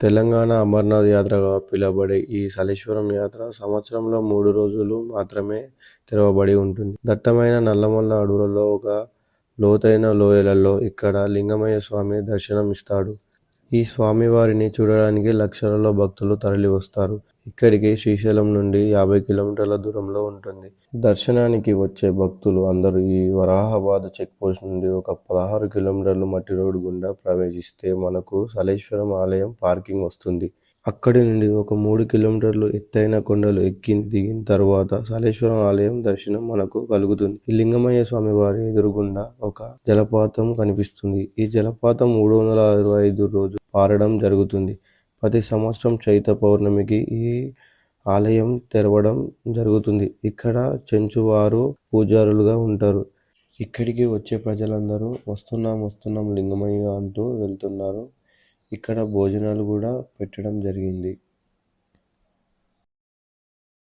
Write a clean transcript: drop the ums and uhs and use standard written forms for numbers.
తెలంగాణ అమర్నాథ్ యాత్రగా పిలువబడే ఈ సలేశ్వరం యాత్ర సంవత్సరంలో 3 రోజులు మాత్రమే తెరవబడి ఉంటుంది. దట్టమైన నల్లమల్ల అడవులలో ఒక లోతైన లోయలలో ఇక్కడ లింగమయ్య స్వామి దర్శనం ఇస్తాడు. ఈ స్వామివారిని చూడడానికి లక్షలలో భక్తులు తరలివస్తారు. ఇక్కడికి శ్రీశైలం నుండి 50 కిలోమీటర్ల దూరంలో ఉంటుంది. దర్శనానికి వచ్చే భక్తులు అందరూ ఈ వరాహాబాద్ చెక్పోస్ట్ నుండి ఒక 16 కిలోమీటర్లు మట్టి రోడ్డు గుండా ప్రవేశిస్తే మనకు సలేశ్వరం ఆలయం పార్కింగ్ వస్తుంది. అక్కడి నుండి ఒక 3 కిలోమీటర్లు ఎత్తైన కొండలు ఎక్కి దిగిన తర్వాత సలేశ్వరం ఆలయం దర్శనం మనకు కలుగుతుంది. ఈ లింగమయ్య స్వామి వారి ఎదురుగుండా ఒక జలపాతం కనిపిస్తుంది. ఈ జలపాతం 365 రోజులు పారడం జరుగుతుంది. ప్రతి సంవత్సరం చైత్ర పౌర్ణమికి ఈ ఆలయం తెరవడం జరుగుతుంది. ఇక్కడ చెంచువారు పూజారులుగా ఉంటారు. ఇక్కడికి వచ్చే ప్రజలందరూ వస్తున్నాం లింగమయ్య అంటూ వెళ్తున్నారు. ఇక్కడ భోజనాలు కూడా పెట్టడం జరిగింది.